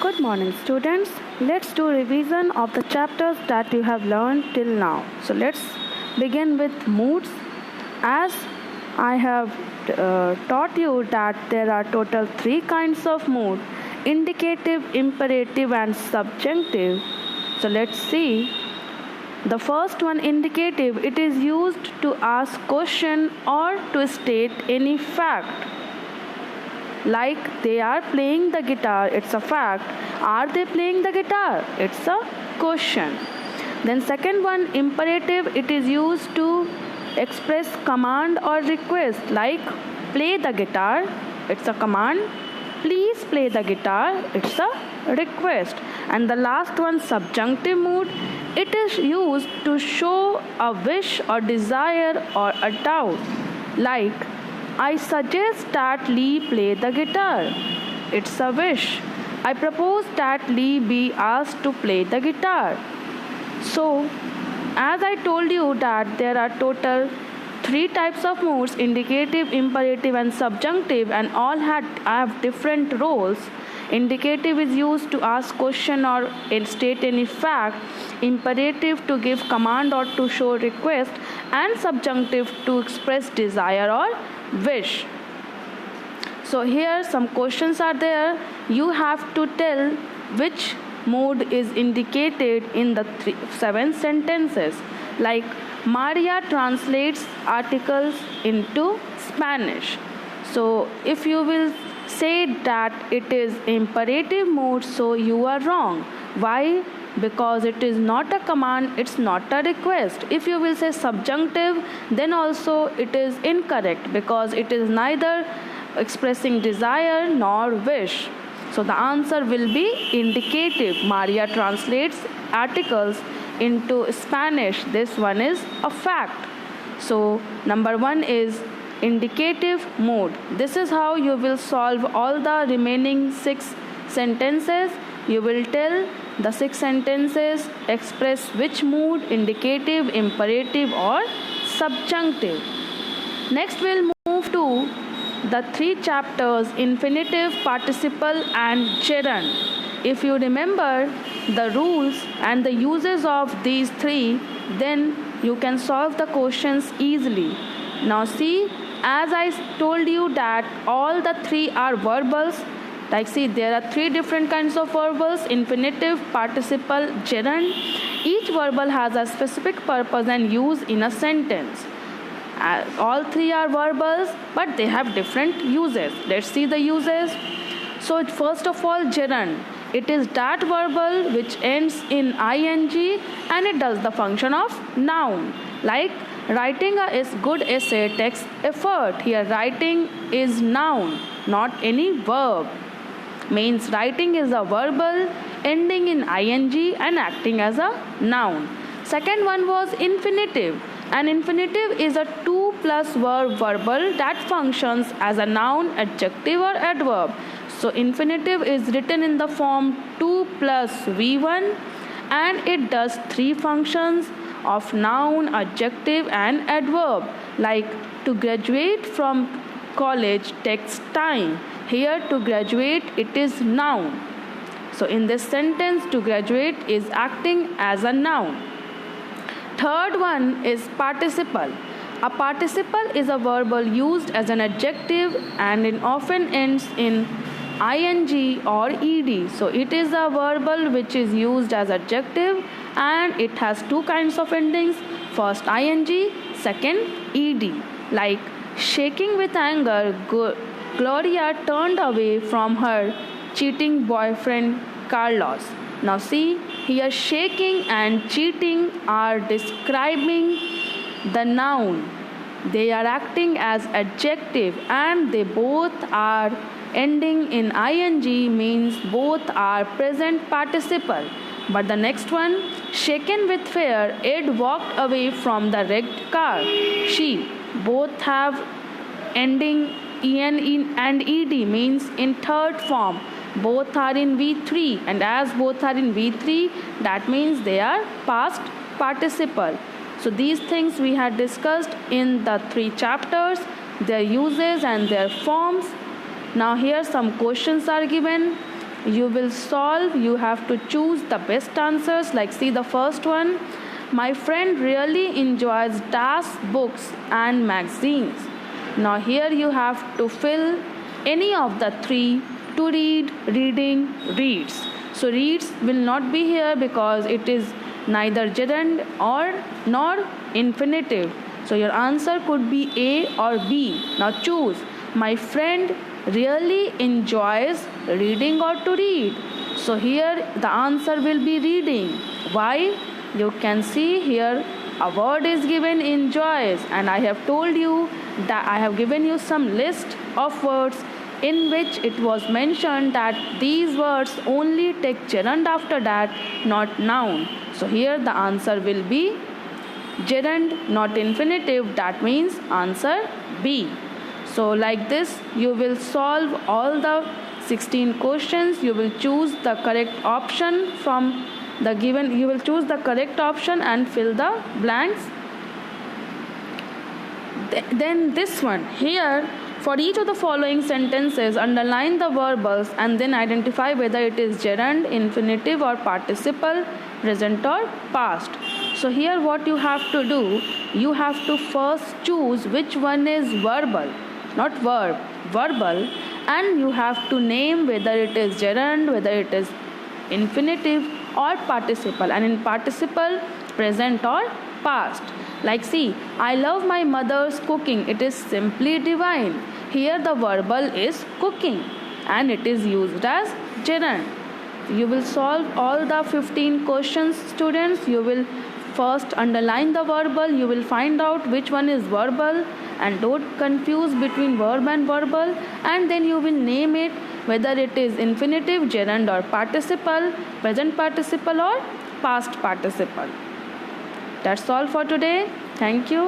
Good morning, students. Let's do revision of the chapters that you have learned till now. So let's begin with moods. As I have taught you that there are total three kinds of mood: indicative, imperative, and subjunctive. So let's see. The first one, indicative, it is used to ask question or to state any fact. Like they are playing the guitar, it's a fact. Are they playing the guitar? It's a question. Then second one, imperative, it is used to express command or request. Like play the guitar, it's a command. Please play the guitar, it's a request. And the last one, subjunctive mood, it is used to show a wish or desire or a doubt. Like I suggest that Lee play the guitar. It's a wish. I propose that Lee be asked to play the guitar. So, as I told you that there are total three types of moods: indicative, imperative, and subjunctive, and all have different roles. Indicative is used to ask question or state any fact, imperative to give command or to show request, and subjunctive to express desire or wish. So here some questions are there. You have to tell which mood is indicated in the 7 sentences. Like Maria translates articles into Spanish. So if you will say that it is imperative mood, so you are wrong. Why? Because it is not a command, it's not a request. If you will say subjunctive, then also it is incorrect because it is neither expressing desire nor wish. So the answer will be indicative. Maria translates articles into Spanish. This one is a fact. So number 1 is indicative mood. This is how you will solve all the remaining 6 sentences. You will tell the 6 sentences express which mood: indicative, imperative, or subjunctive. Next we'll move to the 3 chapters: infinitive, participle, and gerund. If you remember the rules and the uses of these 3, then you can solve the questions easily. Now see, as I told you that all the 3 are verbals. Like see, there are 3 different kinds of verbals: infinitive, participle, gerund. Each verbal has a specific purpose and use in a sentence. All 3 are verbals, but they have different uses. Let's see the uses. So first of all, gerund. It is that verbal which ends in ing and it does the function of noun. Like writing a good essay takes effort. Here writing is noun, not any verb. Means writing is a verbal ending in ing and acting as a noun. Second one was infinitive. An infinitive is a 2 plus verb verbal that functions as a noun, adjective, or adverb. So infinitive is written in the form 2 plus v1 and it does 3 functions of noun, adjective, and adverb. Like to graduate from college takes time. Here to graduate it is noun. So in this sentence, to graduate is acting as a noun. Third one is participle. A participle is a verbal used as an adjective and it often ends in ing or ed. So it is a verbal which is used as adjective and it has 2 kinds of endings. First ing, second ed. Like shaking with anger, Gloria turned away from her cheating boyfriend Carlos. Now see, here shaking and cheating are describing the noun. They are acting as adjective and they both are ending in ing, means both are present participle. But the next one, shaken with fear, Ed walked away from the wrecked car. She, both have ending en and ed, means in third form. Both are in V3 and as both are in V3, that means they are past participle. So these things we had discussed in the 3 chapters, their uses and their forms. Now here some questions are given. you will solve. You have to choose the best answers. Like see the first one. My friend really enjoys dash books and magazines. Now here you have to fill any of the three: to read, reading, reads. So reads will not be here because it is neither gerund or nor infinitive. So your answer could be A or B. Now choose. My friend really enjoys reading or to read. So here the answer will be reading. Why? You can see here a word is given, enjoys, and I have told you that I have given you some list of words in which it was mentioned that these words only take gerund after that, not noun. So here the answer will be gerund, not infinitive. That means answer B. So like this you will solve all the 16 questions. You will choose the correct option from the given. You will choose the correct option and fill the blanks. Then this one here, for each of the following sentences, underline the verbals and then identify whether it is gerund, infinitive or participle, present or past. So here what you have to do, you have to first choose which one is verbal, not verb, verbal, and you have to name whether it is gerund, whether it is infinitive or participle, and in participle, present or past. Like see, I love my mother's cooking, it is simply divine. Here the verbal is cooking and it is used as gerund. You will solve all the 15 questions, students. You will first underline the verbal. You will find out which one is verbal and don't confuse between verb and verbal, and then you will name it whether it is infinitive, gerund or participle, present participle or past participle. That's all for today. Thank you.